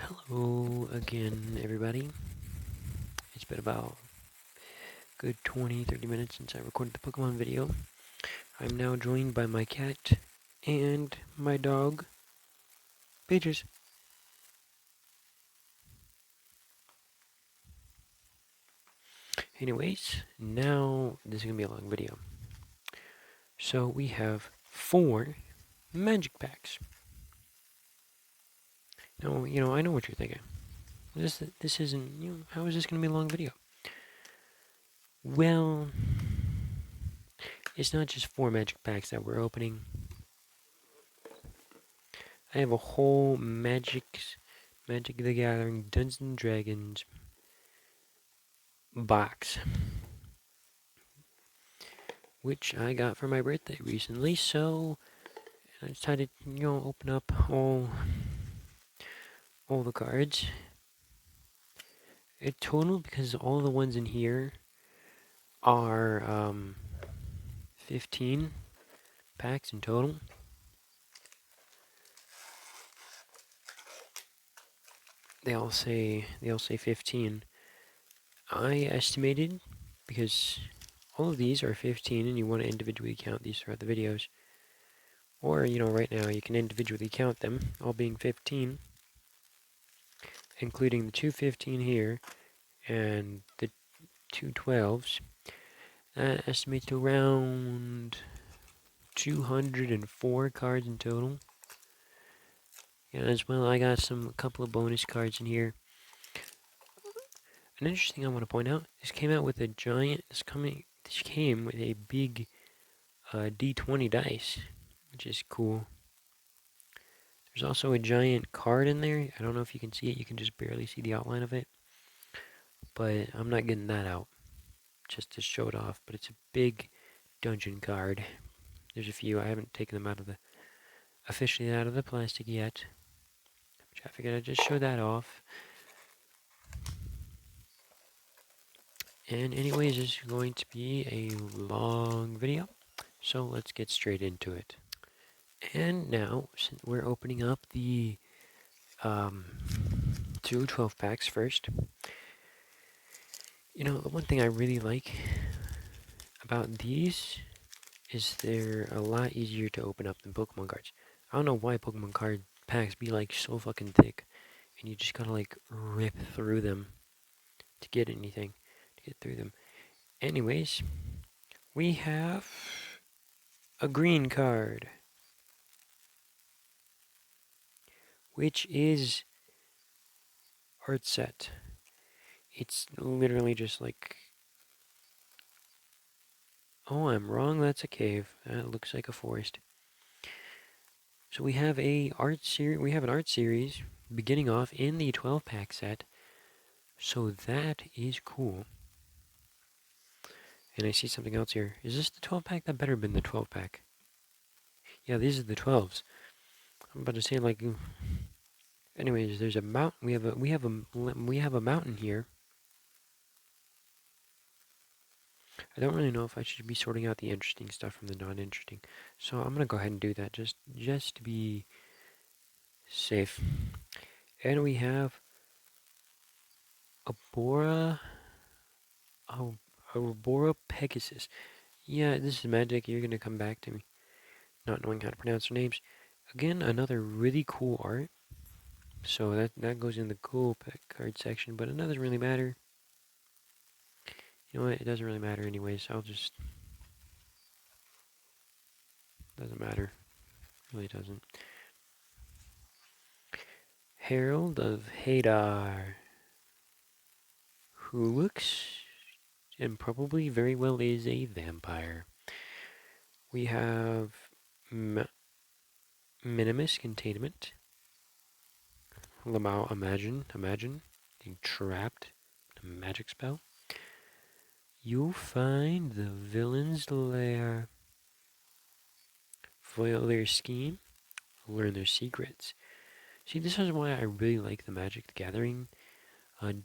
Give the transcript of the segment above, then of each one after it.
Hello again, everybody. It's been about good 20-30 minutes since I recorded the Pokemon video. I'm now joined by my cat and my dog, Pages. Anyways, now this is going to be a long video. So we have 4 magic packs. Now, I know what you're thinking. This isn't, how is this going to be a long video? Well, it's not just 4 magic packs that we're opening. I have a whole Magic the Gathering Dungeons and Dragons box, which I got for my birthday recently. So I decided, open up all the cards. It total, because all the ones in here are 15 packs in total. They all say 15. I estimated, because all of these are 15 and you want to individually count these throughout the videos. Or, right now you can individually count them, all being 15, including the 215 here and the 212s. That estimates to around 204 cards in total. And as well, I got a couple of bonus cards in here. An interesting thing I want to point out, this came with a big D20 dice, which is cool. There's also a giant card in there. I don't know if you can see it. You can just barely see the outline of it. But I'm not getting that out just to show it off. But it's a big dungeon card. There's a few. I haven't taken them officially out of the plastic yet. Which I figured I'd just show that off. And anyways, this is going to be a long video. So let's get straight into it. And now, since we're opening up the 2 12 packs first. The one thing I really like about these is they're a lot easier to open up than Pokemon cards. I don't know why Pokemon card packs be like so fucking thick, and you just gotta like rip through them to get anything, to get through them. Anyways, we have a green card, which is art set. It's literally just like, oh, I'm wrong, that's a cave. That looks like a forest. So we have an art series beginning off in the 12-pack set. So that is cool. And I see something else here. Is this the 12-pack? That better have been the 12-pack. Yeah, these are the 12s. I'm about to say like. Anyways, there's a mountain. We have a mountain here. I don't really know if I should be sorting out the interesting stuff from the non-interesting. So I'm gonna go ahead and do that just to be safe. And we have Abora Pegasus. Yeah, this is magic. You're gonna come back to me, not knowing how to pronounce their names. Again, another really cool art. So that goes in the cool card section, but it doesn't really matter. You know what? It doesn't really matter anyways. Doesn't matter. Really doesn't. Herald of Hadar, who looks and probably very well is a vampire. We have Minimus Containment. Lamau Imagine, being trapped in a magic spell. You'll find the villain's lair. Foil their scheme, learn their secrets. See, this is why I really like the Magic the Gathering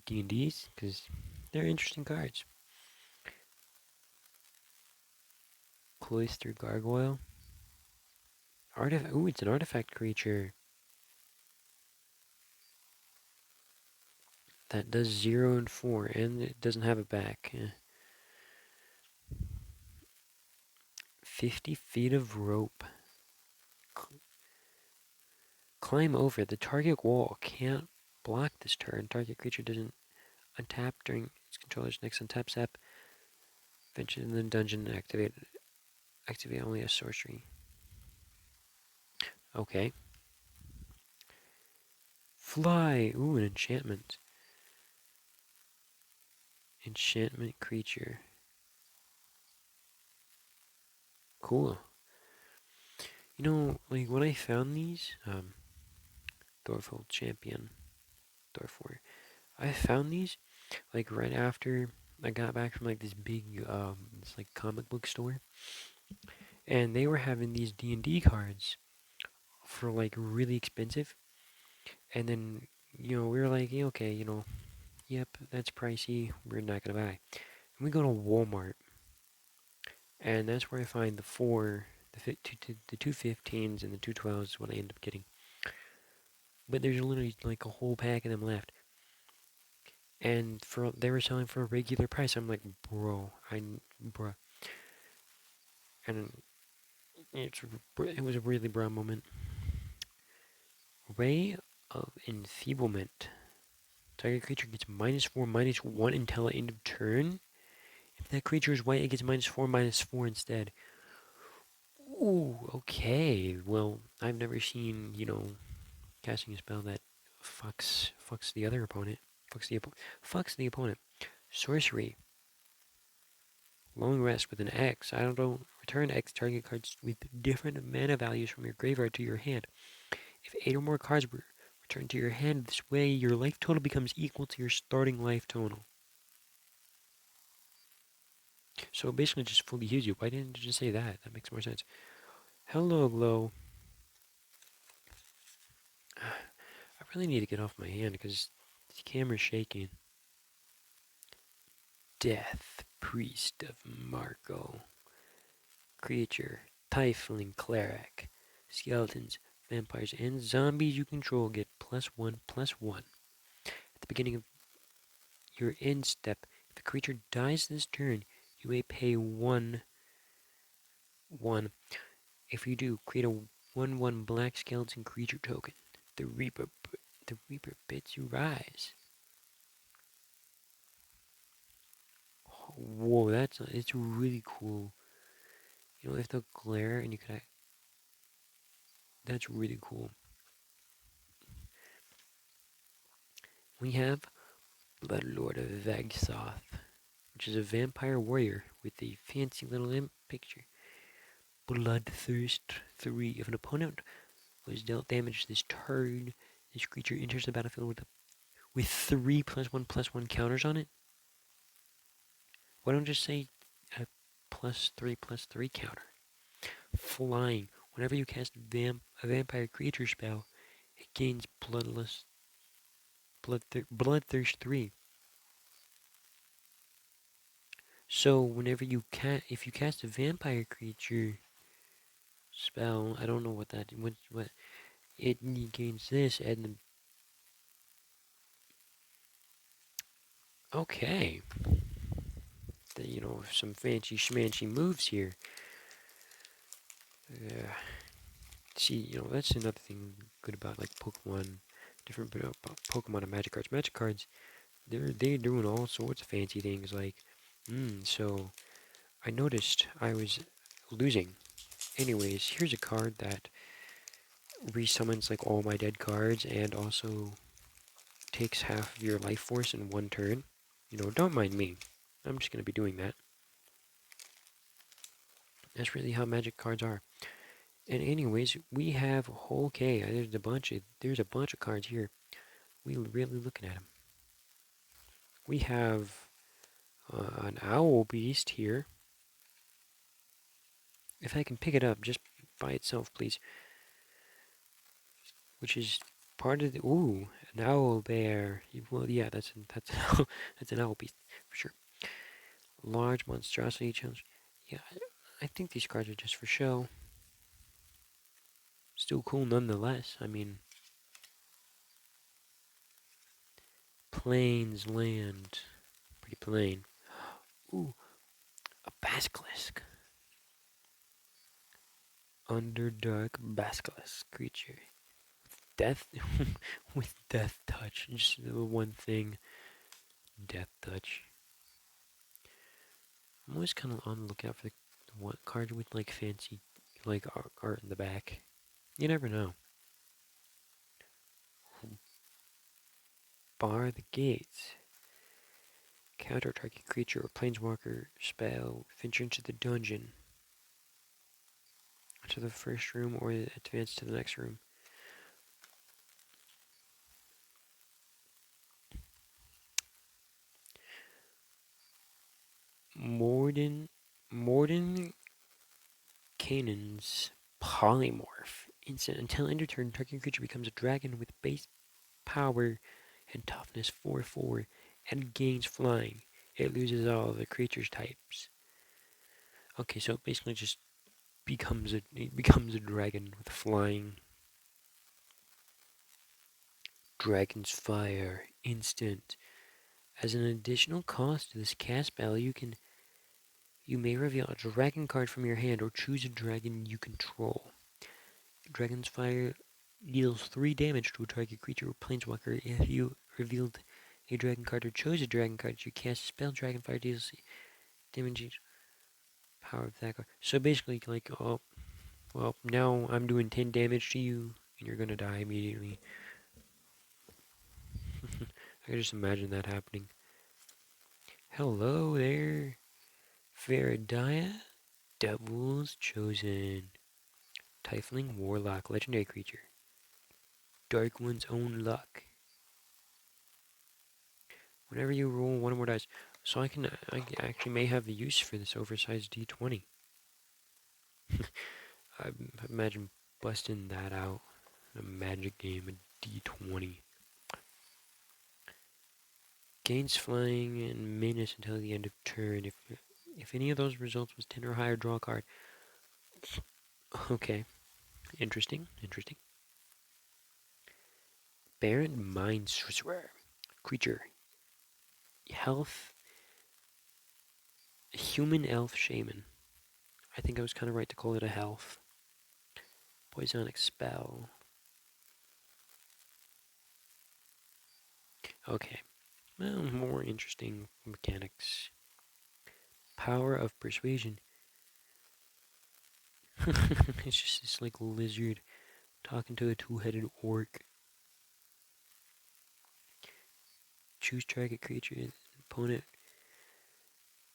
D&Ds, because they're interesting cards. Cloister Gargoyle. Ooh, it's an artifact creature. That does 0 and 4, and it doesn't have a back. 50 feet of rope. Climb over. The target wall can't block this turn. Target creature doesn't untap during its controller's next untap step. Venture in the dungeon and activate only a sorcery. Okay. Fly! Ooh, an enchantment. Enchantment creature. Cool. You know, like when I found these, Thorfeld Champion, Thorfor, I found these like right after I got back from like this big, this like comic book store, and they were having these D&D cards for like really expensive, and then we were like, yeah, okay, yep, that's pricey, we're not gonna buy. And we go to Walmart, and that's where I find the four, the two 15s and the two 12s is what I end up getting. But there's literally like a whole pack of them left, and they were selling for a regular price. I'm like, bruh, and it was a really broad moment. Ray of Enfeeblement. Target creature gets -4, -1 until the end of turn. If that creature is white, it gets -4, -4 instead. Ooh, okay. Well, I've never seen, casting a spell that fucks the other opponent. Fucks the opponent. Sorcery. Long rest with an X. I don't know. Return X target cards with different mana values from your graveyard to your hand. If 8 or more cards were returned to your hand this way, your life total becomes equal to your starting life total. So it basically just fully heals you. Why didn't it just say that? That makes more sense. Hello, Glow. I really need to get off my hand because the camera's shaking. Death, Priest of Marco. Creature, Tiefling Cleric. Skeletons, vampires, and zombies you control get +1/+1. At the beginning of your end step, if a creature dies this turn, you may pay 1/1. If you do, create a 1/1 black skeleton creature token. The Reaper bids you rise. Whoa, it's really cool. If the glare and you could, that's really cool. We have Bloodlord of Agsoth, which is a vampire warrior with a fancy little imp picture. Bloodthirst 3. If an opponent was dealt damage this turn, this creature enters the battlefield with 3 +1/+1 counters on it. Why don't just say a +3/+3 counter? Flying. Whenever you cast a vampire creature spell, it gains Bloodthirst 3. So whenever if you cast a vampire creature spell, I don't know what it gains this, and then, okay, some fancy schmancy moves here. See, that's another thing good about like Pokemon, different about Pokemon and Magic cards. Magic cards, they're doing all sorts of fancy things. Like, so I noticed I was losing. Anyways, here's a card that resummons like all my dead cards and also takes half of your life force in one turn. Don't mind me. I'm just gonna be doing that. That's really how Magic cards are. And anyways, we have okay. There's a bunch of cards here. We really looking at them. We have an owl beast here. If I can pick it up just by itself, please. Which is part of the an owl bear. Well, yeah, that's that's an owl beast for sure. Large monstrosity challenge. Yeah, I think these cards are just for show. Still cool nonetheless. I mean, Plains land. Pretty plain. Ooh, a basilisk. Underdark basilisk creature. Death with death touch. Just the one thing. Death touch. I'm always kind of on the lookout for the one card with like fancy like art in the back. You never know. Bar the gates. Counter target creature or planeswalker spell. Venture into the dungeon. To the first room or advance to the next room. Morden Canaan's polymorph. Instant until end of turn, target creature becomes a dragon with base power and toughness 4/4 and gains flying. It loses all of the creature's types. Okay, so it basically just becomes a dragon with flying. Dragon's Fire instant. As an additional cost to this cast spell, you may reveal a dragon card from your hand or choose a dragon you control. Dragon's Fire deals 3 damage to a target creature or planeswalker. If you revealed a dragon card or chose a dragon card, you cast a spell. Dragon Fire deals damage power of that card. So basically, like, oh, well, now I'm doing 10 damage to you, and you're gonna die immediately. I can just imagine that happening. Hello there, Veridia, Devil's Chosen. Tiefling Warlock, legendary creature. Dark One's Own Luck. Whenever you roll one or more dice, so I actually may have the use for this oversized D20. I imagine busting that out in a Magic game, a D20. Gains flying and menace until the end of turn. If any of those results was 10 or higher, draw a card. Okay, interesting. Baron Mind Sorcerer. Creature. Health. Human Elf Shaman. I think I was kind of right to call it a health. Poisonic Spell. Okay. Well, more interesting mechanics. Power of Persuasion. It's just this like lizard talking to a two-headed orc. Choose target creature opponent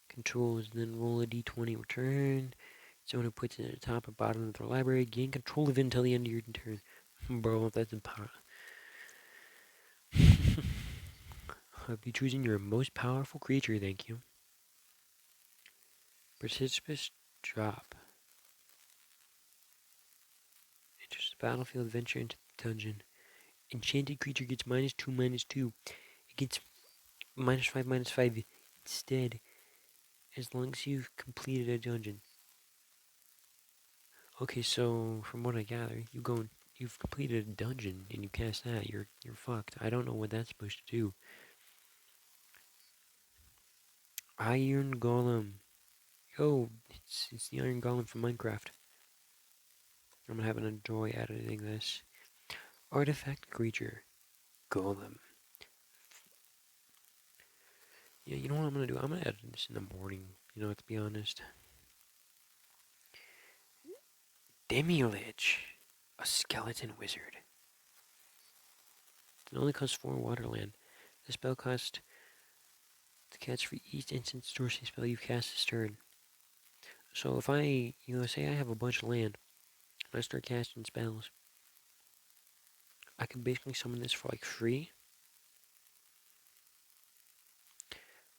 controls, then roll a d20 return. Someone who puts it at the top or bottom of their library, gain control of it until the end of your turn. Bro, that's impossible. I'll be choosing your most powerful creature, thank you. Precipitous Drop. Enters the battlefield, venture into the dungeon. Enchanted creature gets -2/-2. It gets -5/-5 instead, as long as you've completed a dungeon. Okay, so from what I gather, you've completed a dungeon and you cast that, you're fucked. I don't know what that's supposed to do. Iron Golem. Yo, it's the Iron Golem from Minecraft. I'm having a joy editing this. Artifact creature. Golem. Yeah, you know what I'm gonna do? I'm gonna edit this in the morning, to be honest. Demi-Lich. A skeleton wizard. It only costs 4 waterland. The spell cost to cast for each instant sorcery spell you cast this turn. So if I, say I have a bunch of land, and I start casting spells, I can basically summon this for like free.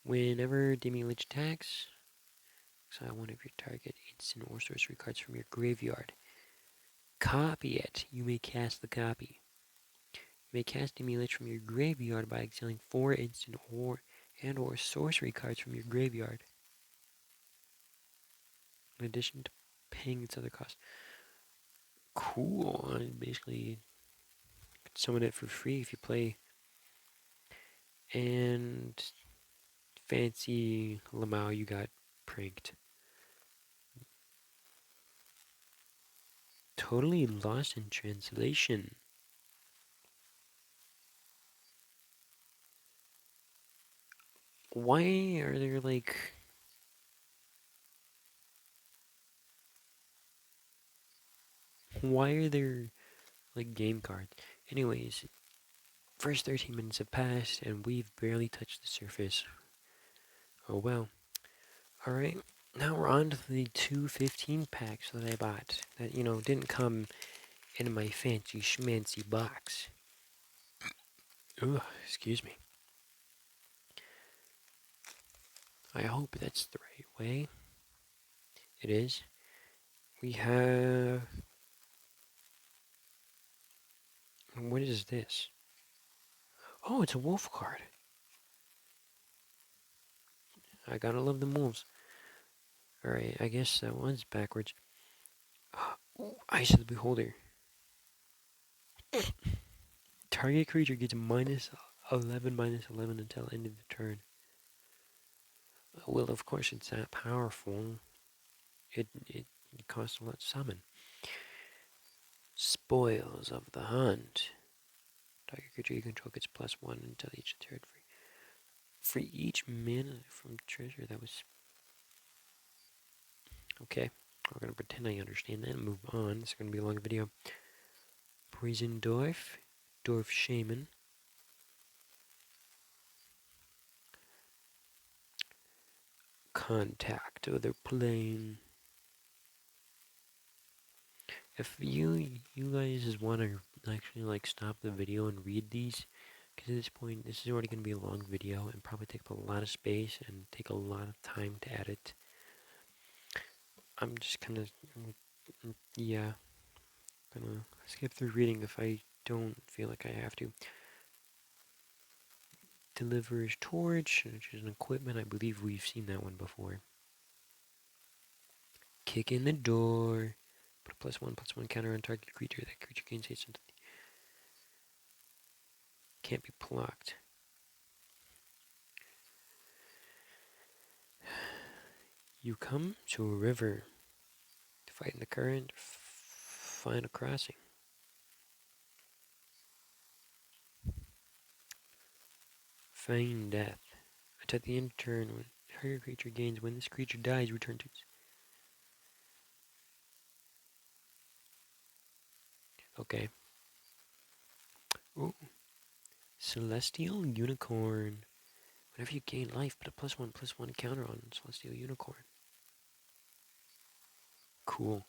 Whenever Demi-Lich attacks, exile one of your target instant or sorcery cards from your graveyard. Copy it. You may cast the copy. You may cast Demi-Lich from your graveyard by exiling 4 instant or sorcery cards from your graveyard. In addition to paying its other costs. Cool. I basically summon it for free if you play And fancy Lamau, you got pranked. Totally lost in translation. Why are there like... Why are there like game cards? Anyways, first 13 minutes have passed and we've barely touched the surface. Oh well. Alright, now we're on to the 215 packs that I bought. That, didn't come in my fancy schmancy box. Ugh, excuse me. I hope that's the right way. It is. We have... What is this? Oh, it's a wolf card. I gotta love the wolves. Alright, I guess that was backwards. Eyes of the Beholder. Target creature gets -11 until end of the turn. Well, of course, it's that powerful. It costs a lot to summon. Spoils of the Hunt. Target creature you control gets +1 until each turn. For each mana from treasure, that was... Okay, we're gonna pretend I understand that and move on. It's gonna be a long video. Poison Dwarf. Dwarf Shaman. Contact other plane. If you guys want to actually like stop the video and read these, because at this point this is already going to be a long video and probably take up a lot of space and take a lot of time to edit. I'm just gonna, yeah, gonna skip through reading if I don't feel like I have to. Delivers Torch, which is an equipment. I believe we've seen that one before. Kick in the door. Put a +1/+1 counter on target creature. That creature gains haste. Can't be blocked. You come to a river. To fight in the current, find a crossing. Feign death. Attack the end turn when target creature gains. When this creature dies, return to... Okay. Ooh. Celestial Unicorn. Whenever you gain life, put a +1/+1 counter on Celestial Unicorn. Cool.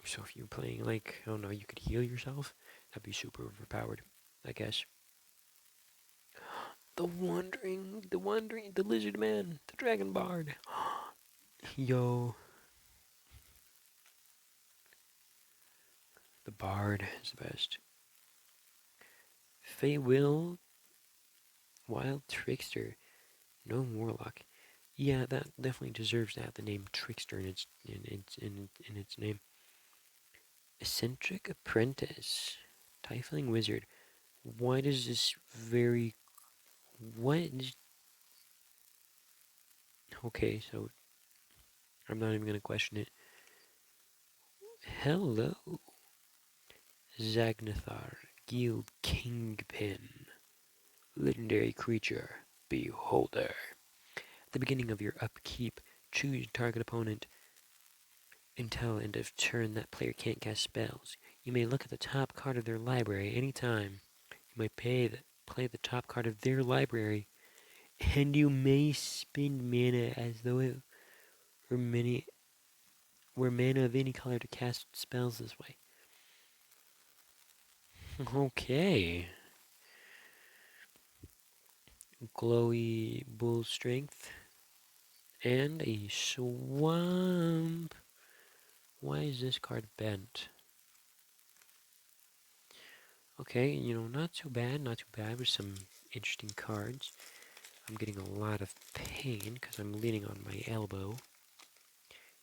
So if you're playing like, I don't know, you could heal yourself, that'd be super overpowered, I guess. The Lizard Man, the Dragon Bard. Yo. The Bard is the best. Feywild, Wild Trickster, no Warlock. Yeah, that definitely deserves to have the name Trickster in its name. Eccentric Apprentice, Tiefling Wizard. Why does this very... What is... Okay, so I'm not even gonna question it. Hello, Zagnathar, Guild Kingpin, legendary creature, Beholder. At the beginning of your upkeep, choose target opponent until end of turn. That player can't cast spells. You may look at the top card of their library anytime. You may play the top card of their library, and you may spend mana as though it were mana of any color to cast spells this way. Okay. Glowy Bull Strength. And a Swamp. Why is this card bent? Okay, not too bad with some interesting cards. I'm getting a lot of pain because I'm leaning on my elbow.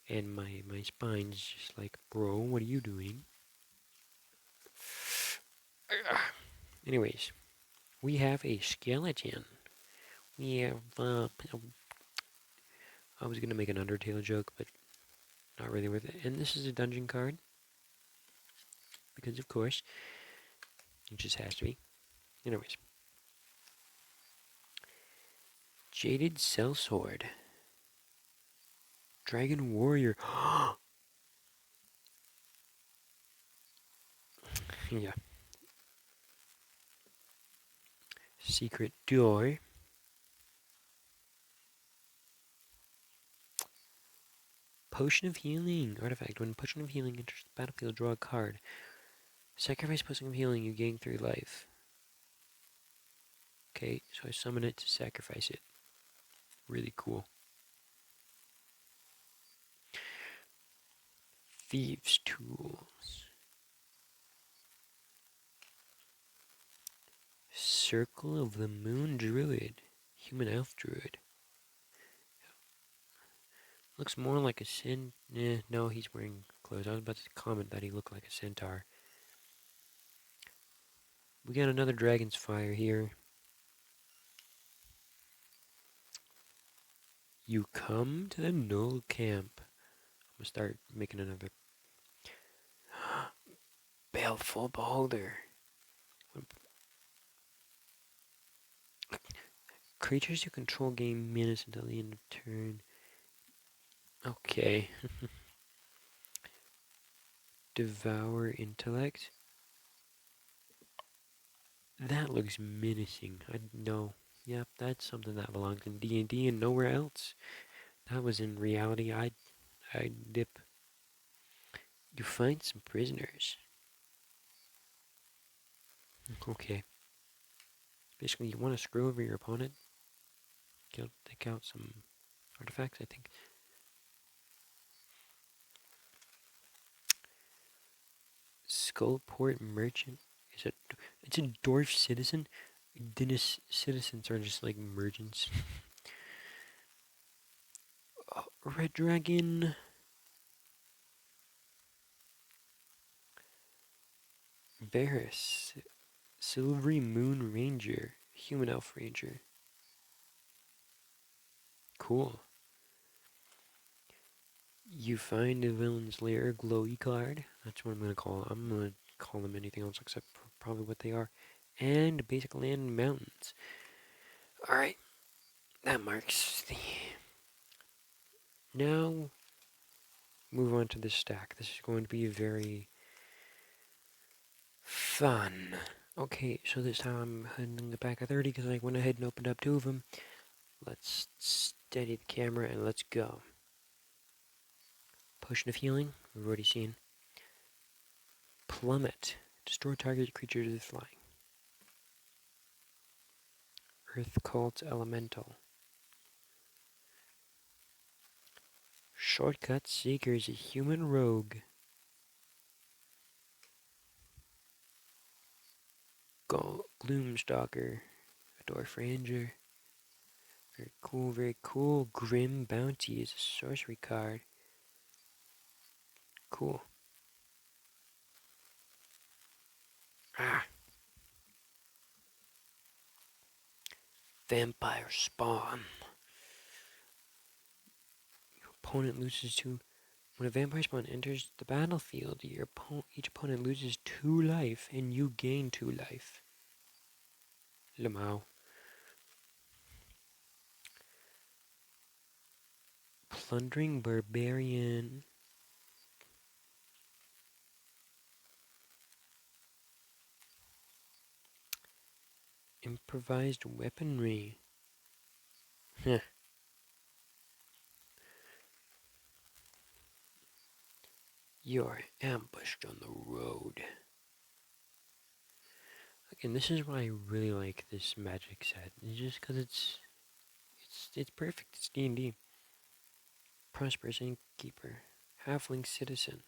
And my spine's just like, bro, what are you doing? Anyways, We have a skeleton. We have, I was gonna make an Undertale joke, but not really worth it. And this is a dungeon card, because of course, it just has to be. Anyways, Jaded Sellsword. Dragon Warrior. Yeah. Secret Door. Potion of Healing. Artifact. When Potion of Healing enters the battlefield, draw a card. Sacrifice Potion of Healing, you gain 3 life. Okay, so I summon it to sacrifice it. Really cool. Thieves' Tools. Circle of the Moon Druid. Human Elf Druid. Looks more like a no, he's wearing clothes. I was about to comment that he looked like a centaur. We got another Dragon's Fire here. You come to the Null Camp. I'm gonna start making another Baleful Beholder. Creatures you control gain menace until the end of turn. Okay. Devour Intellect. That looks menacing. I know. Yep, that's something that belongs in D&D and nowhere else. That was in reality. I dip. You find some prisoners. Okay. Basically, you want to screw over your opponent. Take out some artifacts, I think. Skullport Merchant. It's a dwarf citizen? Dennis citizens are just like merchants. Red Dragon. Varus. Silvery Moon Ranger. Human Elf Ranger. Cool. You find a villain's lair, glowy card. That's what I'm gonna call it. I'm gonna call them anything else except for probably what they are. And basic land mountains. Alright, that marks the... Now, move on to this stack. This is going to be very fun. Okay, so this time I'm handling the pack of 30 because I went ahead and opened up 2 of them. Let's steady the camera and let's go. Potion of Healing, we've already seen. Plummet, destroy target creature to the flying. Earth Cult Elemental. Shortcut Seeker is a human rogue. Gloomstalker, a dwarf ranger. Very cool, very cool. Grim Bounty is a sorcery card. Cool. Ah. Vampire Spawn. Your opponent loses 2. When a vampire spawn enters the battlefield, each opponent loses 2 life, and you gain 2 life. Lamau. Plundering Barbarian. Improvised Weaponry. Heh. You're ambushed on the road. Again, this is why I really like this magic set. It's just because it's perfect. It's D&D. Prosperous Innkeeper. Halfling Citizen.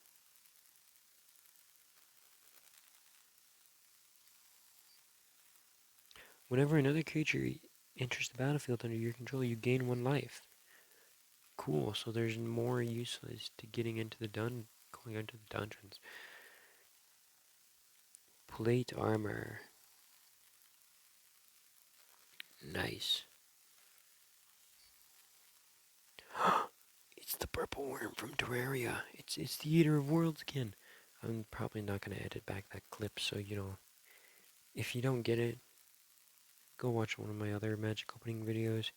Whenever another creature enters the battlefield under your control, you gain 1 life. Cool, so there's more useless to getting into the going into the dungeons. Plate Armor. Nice. It's the purple worm from Terraria. It's the Eater of Worlds again. I'm probably not gonna edit back that clip, so if you don't get it, go watch one of my other magic opening videos,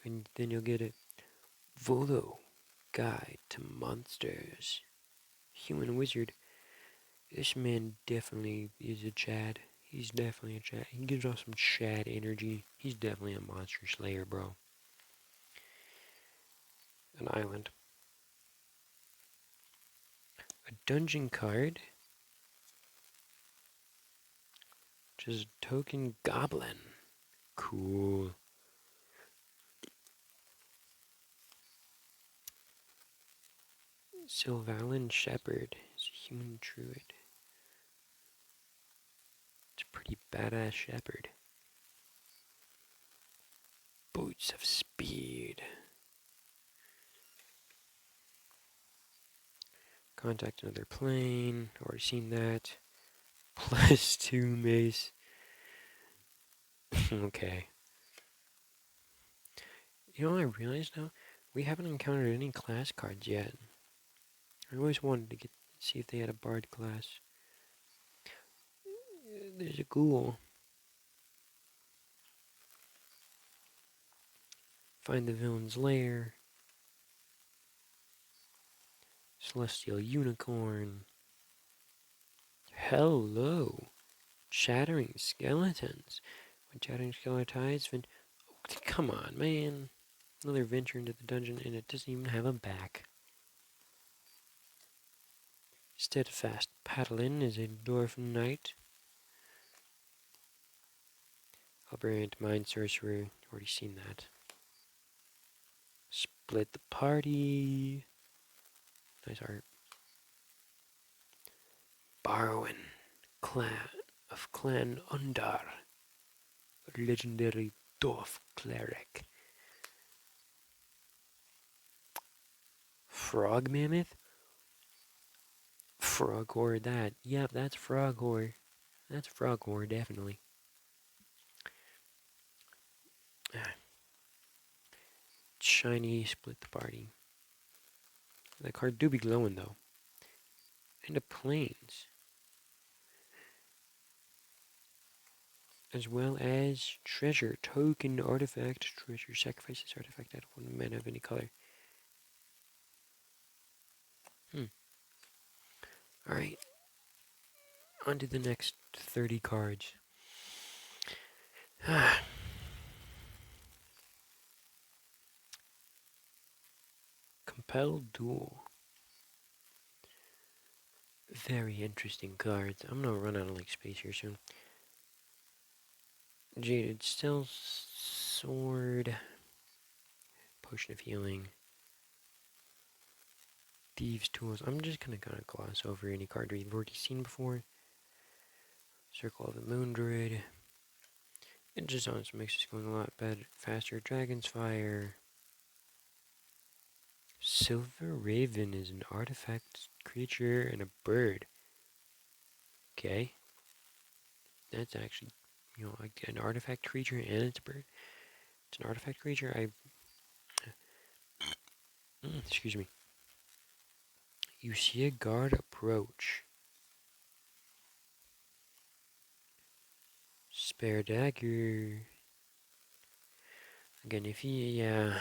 and then you'll get it. Volo, Guide to Monsters. Human Wizard. This man definitely is a Chad. He's definitely a Chad. He gives off some Chad energy. He's definitely a monster slayer, bro. An island. A dungeon card. Just token goblin. Cool. Sylvalan Shepherd is a human druid. It's a pretty badass shepherd. Boots of Speed. Contact another plane. Already seen that. +2 mace. Okay. You know what I realized now? We haven't encountered any class cards yet. I always wanted to see if they had a bard class. There's a ghoul. Find the villain's lair. Celestial unicorn. Hello. Chattering skeletons. When chattering skeletons, come on, man. Another venture into the dungeon, and it doesn't even have a back. Steadfast Paddlin is a dwarf knight. Aberrant Mind Sorcerer. Already seen that. Split the party. Nice art. Barwin. Clan of Clan Undar. Legendary dwarf cleric. Frog Mammoth? Frog Whore that. Yep, that's Frog Whore. That's Frog Whore, definitely. Shiny, split the party. The card do be glowing, though. And a plains. As well as treasure, token, artifact, treasure, sacrifices, artifact out of one mana of any color. Alright. On to the next 30 cards. Compelled Duel. Very interesting cards. I'm gonna run out of space here soon. Jaded Stealth Sword. Potion of Healing. Thieves' Tools. I'm just gonna kind of gloss over any card we've already seen before. Circle of the Moon Druid. It just honestly makes this going a lot better, faster. Dragon's Fire. Silver Raven is an artifact creature and a bird. Okay. That's actually, like an artifact creature and it's a bird. It's an artifact creature. Excuse me. You see a guard approach. Spare dagger. Again, if I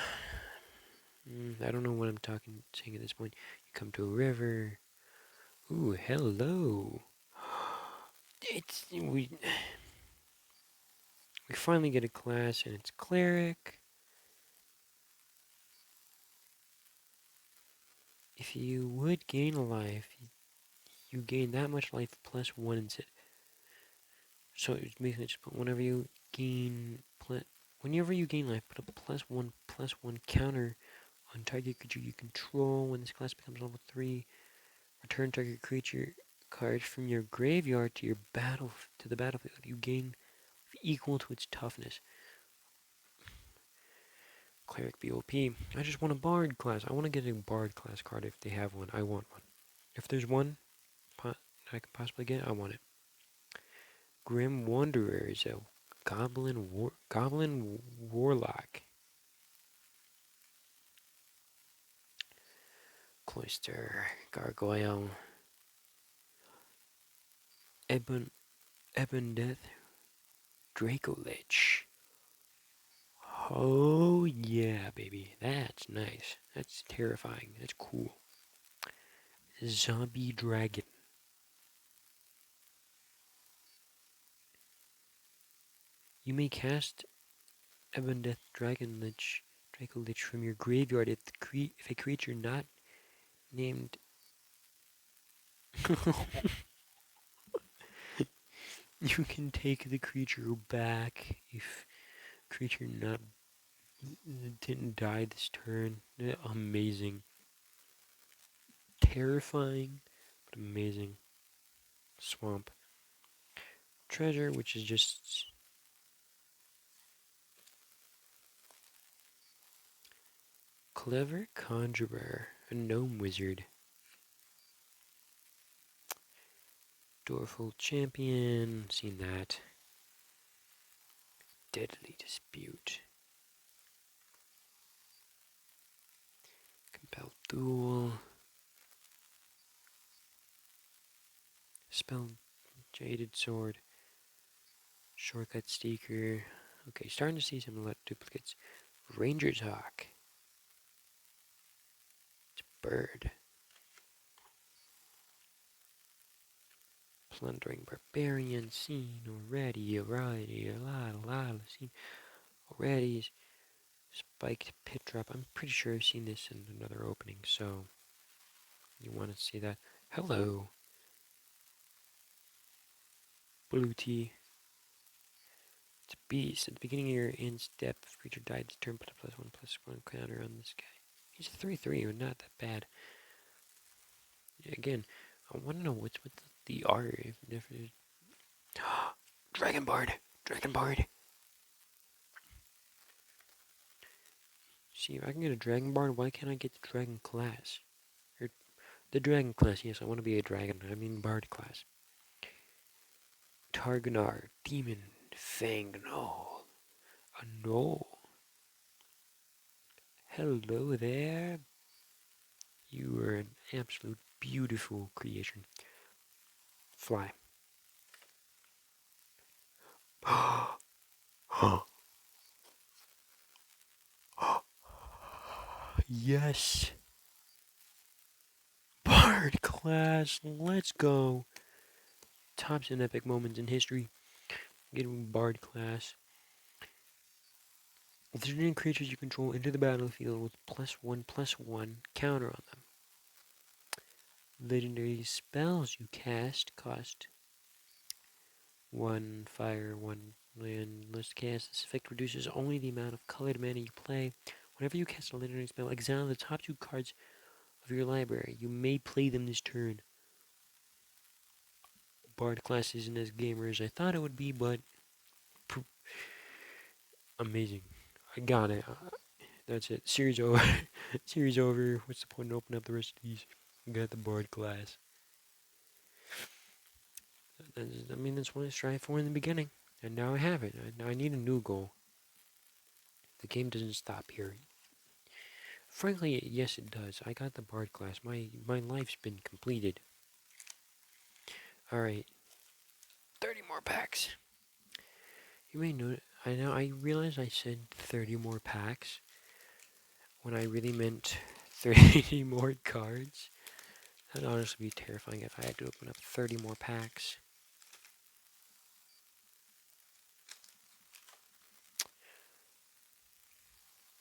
don't know what I'm saying at this point. You come to a river. Ooh, hello. We finally get a class and it's cleric. If you would gain a life, you gain that much life +1 instead. So it's basically just put whenever you gain life, put a +1/+1 counter on target creature you control. When this class becomes level 3, return target creature card from your graveyard to the battlefield. You gain equal to its toughness. Cleric BOP. I just want a bard class. I want to get a bard class card if they have one. I want one. If there's one that I can possibly get, I want it. Grim Wanderer is a Goblin Warlock. Cloister, Gargoyle, Ebon Death, Dracolich. Oh yeah, baby. That's nice. That's terrifying. That's cool. Zombie Dragon. You may cast Ebon Death Dracolich from your graveyard if a creature not named you can take the creature back if creature not didn't die this turn. Amazing. Terrifying, but amazing. Swamp. Treasure, which is just Clever Conjurer, a gnome wizard. Dorful Champion, seen that. Deadly Dispute. Compelled Duel. Spell Jaded Sword. Shortcut Seeker. Okay, starting to see some duplicates. Ranger's Hawk. It's Bird. Plundering Barbarian. Seen already. A lot of seen already. Spiked Pit Drop. I'm pretty sure I've seen this in another opening, so you want to see that. Hello. Blue Tea. It's a beast. At the beginning of your end step, if creature died this turn, put a +1/+1 counter on this guy. He's a 3/3, but not that bad. Again, I want to know what's with the art. If Dragon Bard! Dragon Bard! See, if I can get a Dragon Bard, why can't I get the Dragon class? Or the Dragon class, yes, I want to be a Dragon. I mean Bard class. Targanar, Demon, Fang Gnoll. A Gnoll. Hello there. You are an absolute beautiful creation. Fly. Yes. Bard class. Let's go. Tops and epic moments in history. Getting Bard class. If there's any creatures you control enter the battlefield with +1/+1 counter on them. Legendary spells you cast cost 1 fire, 1 land. Let's cast. This effect reduces only the amount of colored mana you play. Whenever you cast a legendary spell, exile the top 2 cards of your library. You may play them this turn. Bard class isn't as gamer as I thought it would be, but amazing. I got it. That's it. Series over. Series over. What's the point in opening up the rest of these? Got the Bard class. I mean, that's what I strive for in the beginning. And now I have it. Now I need a new goal. The game doesn't stop here. Frankly, yes it does. I got the Bard class. My life's been completed. Alright. 30 more packs. You may know I realize I said 30 more packs when I really meant 30 more cards. That'd honestly be terrifying if I had to open up 30 more packs.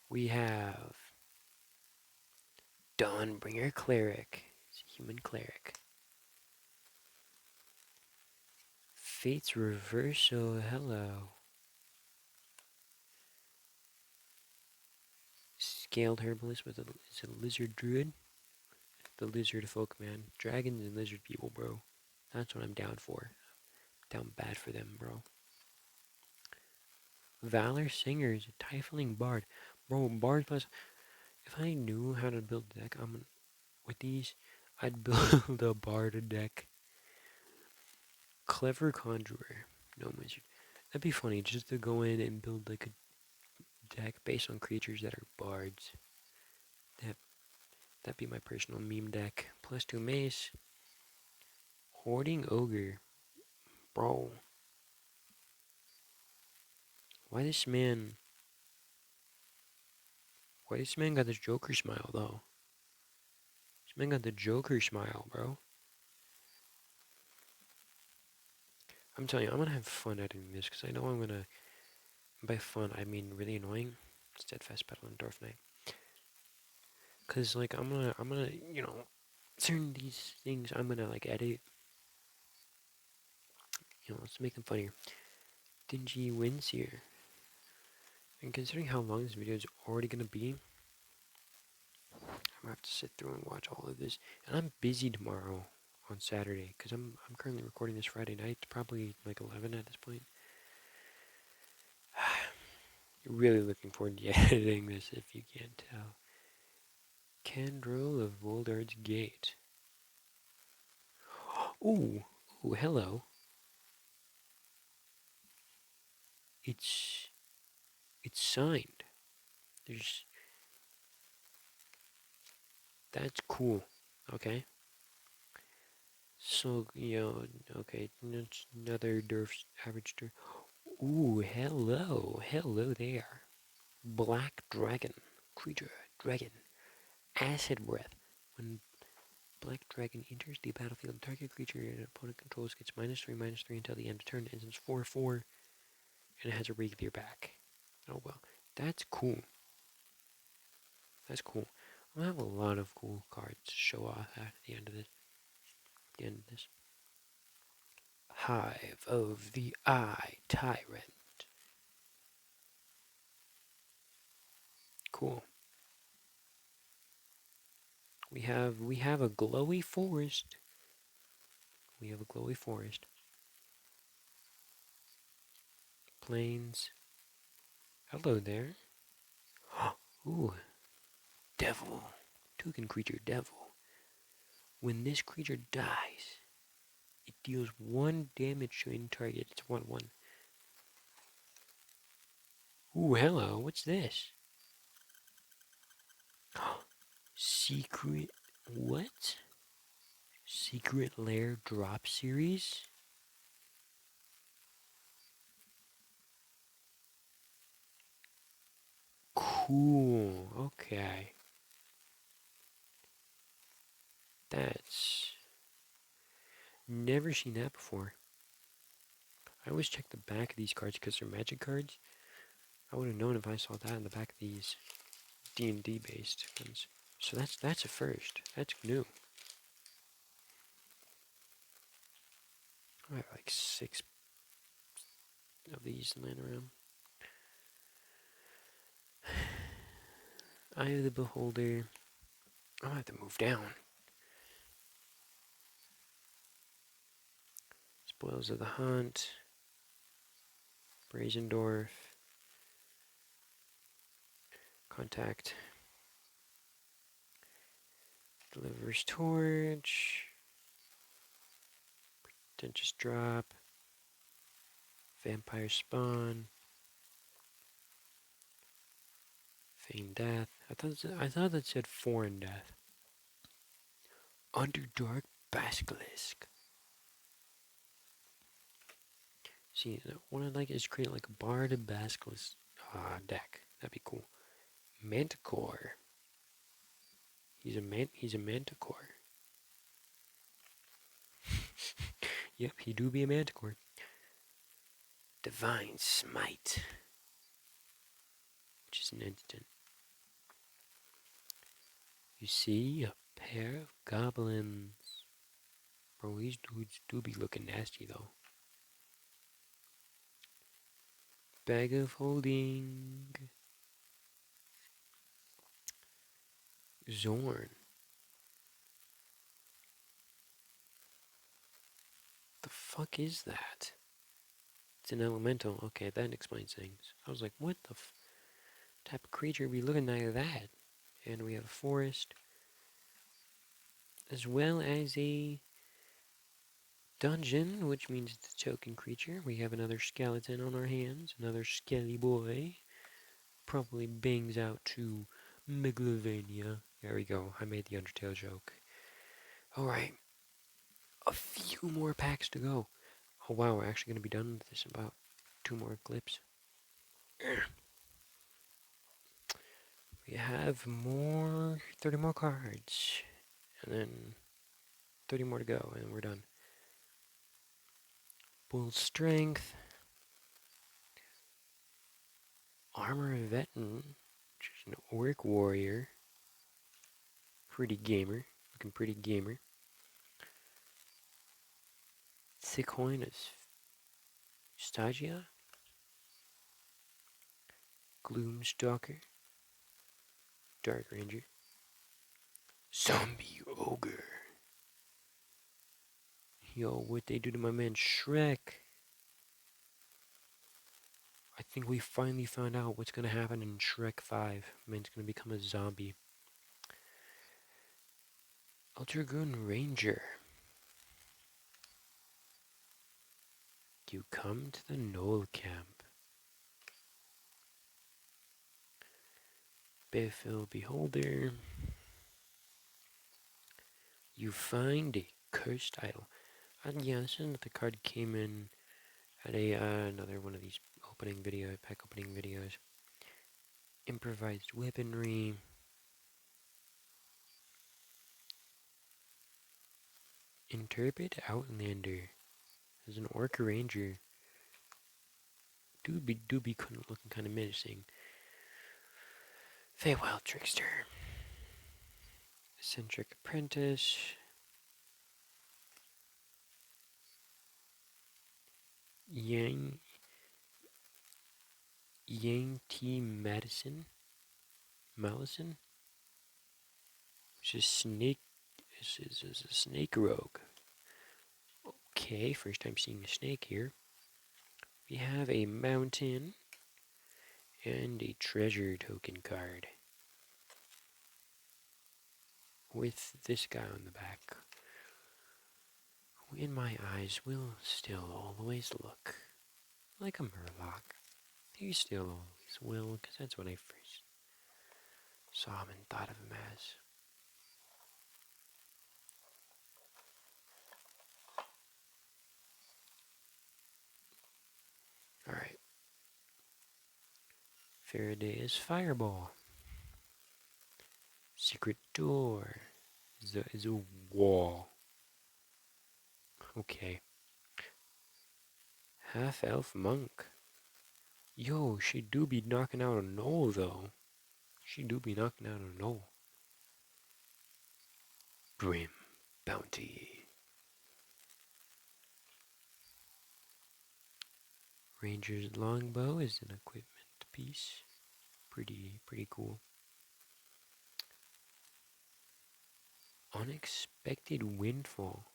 We have Dawnbringer Cleric. It's a human cleric. Fate's Reversal, hello. Scaled Herbalist is a lizard druid. The lizard folk, man. Dragons and lizard people, bro. That's what I'm down for. Down bad for them, bro. Valor Singer is a Tiefling Bard. Bro, Bard plus... If I knew how to build a deck, with these, I'd build a Bard deck. Clever Conjurer. No wizard. That'd be funny just to go in and build like a deck based on creatures that are bards. That that'd be my personal meme deck. +2 mace, hoarding ogre, bro. Why this man? Why this man got this Joker smile though? This man got the Joker smile, bro. I'm telling you, I'm gonna have fun editing this because I know I'm gonna. By fun, I mean really annoying. Steadfast Battle and Dwarf Knight. Cause like I'm gonna, certain these things I'm gonna like edit. Let's make them funnier. Dingy wins here. And considering how long this video is already gonna be, I'm gonna have to sit through and watch all of this. And I'm busy tomorrow on Saturday because I'm currently recording this Friday night. It's probably like 11 at this point. Really looking forward to editing this if you can't tell. Candrel of Voldard's Gate. Ooh, hello. It's signed. There's That's cool. Okay. So, okay, another Durf's average Durf. Ooh, hello. Hello there. Black Dragon. Creature. Dragon. Acid Breath. When Black Dragon enters the battlefield, target creature an opponent controls gets -3/-3 until the end of turn, and it's 4/4, and it has a rapier back. Oh well. That's cool. That's cool. I'll have a lot of cool cards to show off at the end of this. Hive of the Eye Tyrant. Cool. We have a glowy forest. We have a glowy forest. Plains. Hello there. Ooh, devil. Token creature devil. When this creature dies, it deals 1 damage to any target. It's 1/1. Ooh, hello. What's this? Secret. What? Secret Lair drop series? Cool. Okay. That's. Never seen that before. I always check the back of these cards because they're magic cards. I would have known if I saw that in the back of these D&D based ones. So that's a first. That's new. I have like 6 of these laying around. Eye of the Beholder. I'm gonna have to move down. Spoils of the Hunt. Brazendorf. Contact. Delivers Torch. Pretentious Drop. Vampire Spawn. Feigned Death. I thought that said Foreign Death. Underdark Basilisk. See, what I'd like is create like a Bard Basilisk deck. That'd be cool. Manticore. He's a Manticore. Yep, he do be a Manticore. Divine Smite, which is an instant. You see a pair of goblins. Bro, these dudes do be looking nasty though. Bag of holding. Zorn. The fuck is that? It's an elemental. Okay, that explains things. I was like, what the type of creature we looking like that? And we have a forest, as well as a dungeon, which means it's a token creature. We have another skeleton on our hands, another skelly boy. Probably bangs out to Megalovania. There we go, I made the Undertale joke. Alright, a few more packs to go. Oh wow, we're actually going to be done with this in about 2 more clips. We have 30 more cards, and then 30 more to go, and we're done. Bull Strength, Armor Veteran, which is an Orc Warrior. Pretty gamer, looking pretty gamer. Sicoinus Stagia, Gloomstalker, Dark Ranger, Zombie Ogre. Yo, what they do to my man Shrek? I think we finally found out what's gonna happen in Shrek 5. Man's gonna become a zombie. Ultragoon Ranger. You come to the Knoll Camp. Baleful Beholder. You find a cursed idol. Yeah, this is the card came in at another one of these pack opening videos. Improvised weaponry. Interpret Outlander. As an Orc Ranger. Doobie looking kind of menacing. Feywild Trickster. Eccentric Apprentice. Yang T. Malison, which is snake. This is a snake rogue. Okay, first time seeing a snake here. We have a mountain and a treasure token card with this guy on the back. In my eyes will still always look like a Murloc. He still always will, because that's what I first saw him and thought of him as. Alright. Faraday's Fireball. Secret Door is a wall. Okay. Half-Elf Monk. Yo, she do be knocking out a knoll, though. She do be knocking out a knoll. Grim Bounty. Ranger's Longbow is an equipment piece. Pretty cool. Unexpected Windfall.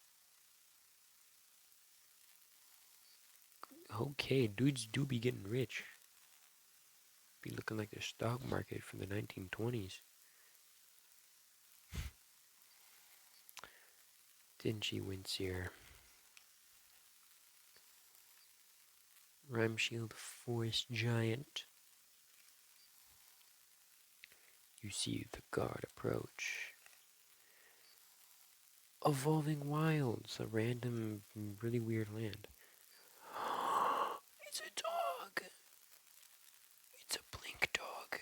Okay, dudes do be getting rich. Be looking like the stock market from the 1920s. Dingy Windseer. Ramshield Forest Giant. You see the guard approach. Evolving Wilds, a random, really weird land. It's a dog. It's a blink dog.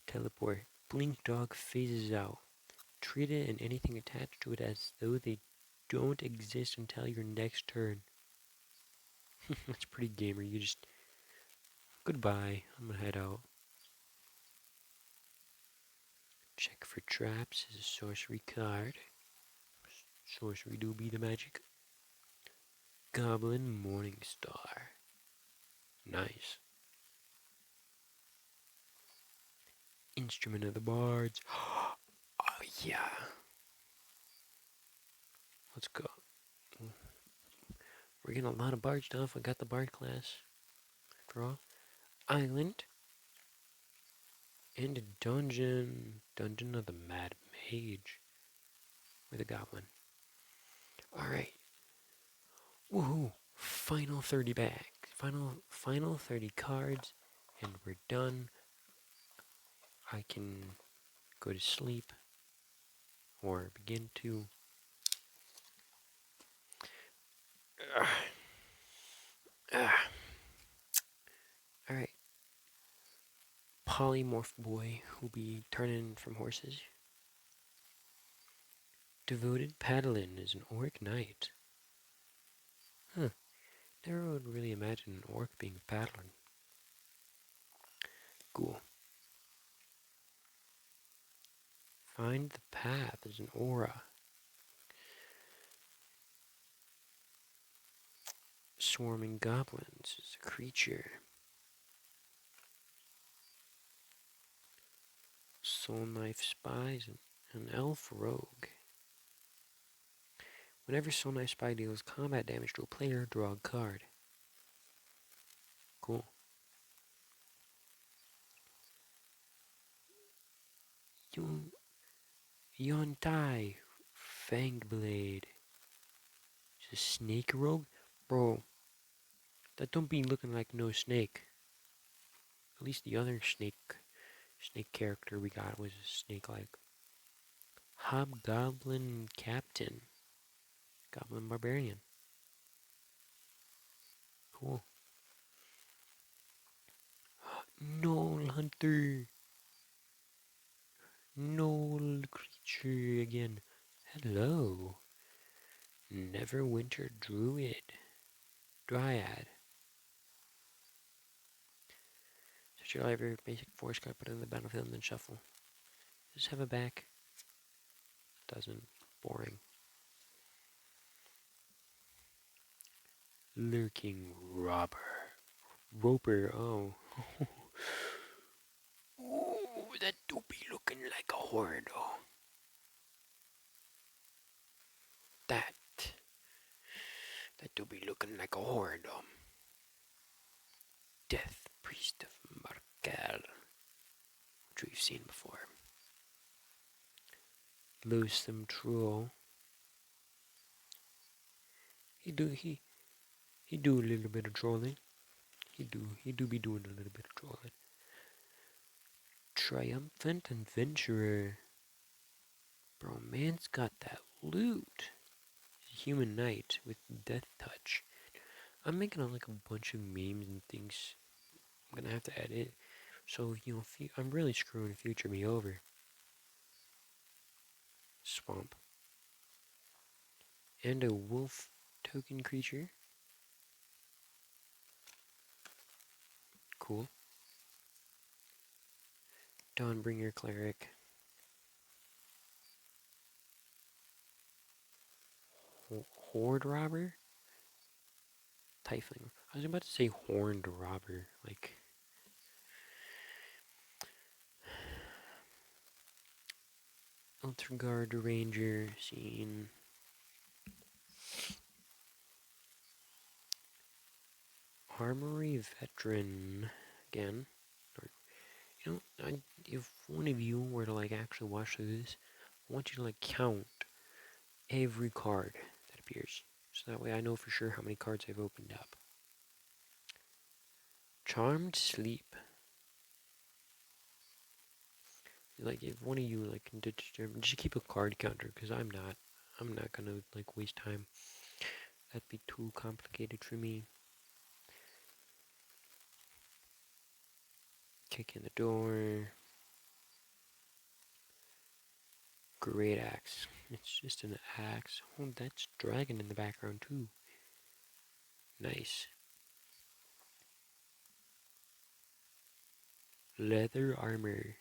Teleport. Blink dog phases out. Treat it and anything attached to it as though they don't exist until your next turn. That's pretty gamer. You just... Goodbye. I'm gonna head out. Check for traps is a sorcery card. Sorcery do be the magic. Goblin Morningstar. Nice. Instrument of the Bards. Oh yeah. Let's go. We're getting a lot of Bard stuff. I got the Bard class. Draw. Island. And a dungeon. Dungeon of the Mad Mage. Or the Goblin. Alright. Woohoo! Final 30 bags. Final 30 cards. And we're done. I can go to sleep. Or begin to. Alright. Polymorph boy who'll be turning from horses. Devoted Paladin is an orc knight. Huh. Never would really imagine an orc being a paladin. Cool. Find the path is an aura. Swarming goblins is a creature. Soul Knife Spies, an elf rogue. Whenever Soul Knife Spy deals combat damage to a player, draw a card. Cool. Yontai, Fanged Blade. Is a snake rogue? Bro, that don't be looking like no snake. At least the other snake character we got was a snake-like. Hobgoblin Captain. Goblin Barbarian. Cool. Knoll Hunter. Knoll creature again. Hello. Neverwinter Druid. Dryad. Search your library, basic force card, put it in the battlefield, and then shuffle. Does this have a back? Doesn't. Boring. Lurking Robber. Roper, oh. Ooh, that do be looking like a hordo. That do be looking like a hordo. Death Priest of Markel, which we've seen before. Loathsome Troll. He do a little bit of trolling. He do be doing a little bit of trolling. Triumphant Adventurer. Bro, man's got that loot. Human Knight with Death Touch. I'm making like a bunch of memes and things. I'm gonna have to edit. So, I'm really screwing future me over. Swamp. And a wolf token creature. Cool. Dawnbringer Cleric. Horde Robber? Tiefling. I was about to say Horned Robber. Like. Ultragard Ranger scene. Armory Veteran. Again. If one of you were to like actually watch through this, I want you to like count every card that appears. So that way I know for sure how many cards I've opened up. Charmed Sleep. Like if one of you like can just keep a card counter, because I'm not gonna like waste time. That'd be too complicated for me. Kick in the door. Great axe. It's just an axe. Oh, that's dragon in the background too. Nice. Leather armor.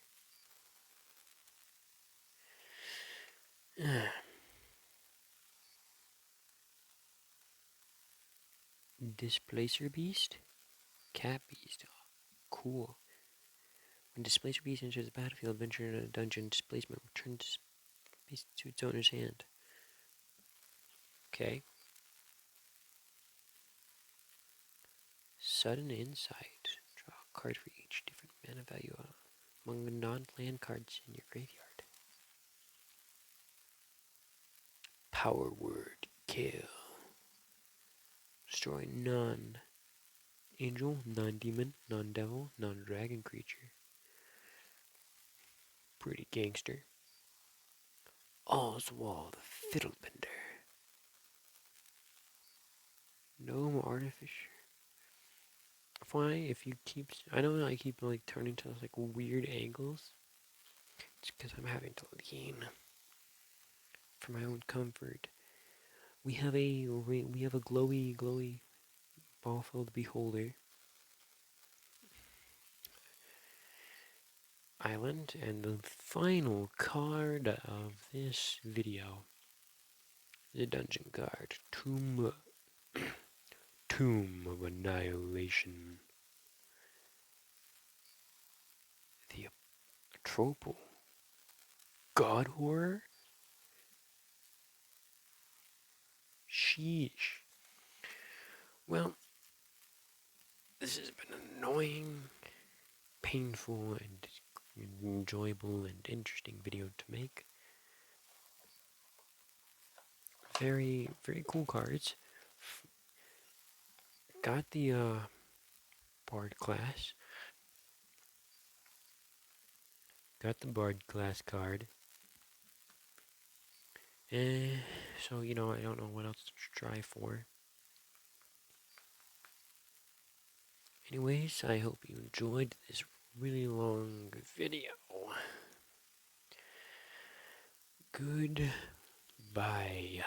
Displacer beast? Cat beast. Oh, cool. When Displacer beast enters the battlefield, venture in a dungeon, displacement returns beast to its owner's hand. Okay. Sudden insight. Draw a card for each different mana value. among the non-land cards in your graveyard. Power word, kill. Destroy non-angel, non-demon, non-devil, non-dragon creature. Pretty gangster. Oswald Fiddlebender. Gnome Artificer. Why, if you keep... I know I keep like turning to like weird angles. It's because I'm having to lean for my own comfort. We have a glowy ball-filled beholder island, and the final card of this video, the dungeon card, Tomb of Annihilation, the Tropal God Horror. Sheesh. Well, this has been an annoying, painful, and enjoyable and interesting video to make. Very, very cool cards. Got the Bard class. Got the Bard class card. So, I don't know what else to try for. Anyways, I hope you enjoyed this really long video. Goodbye.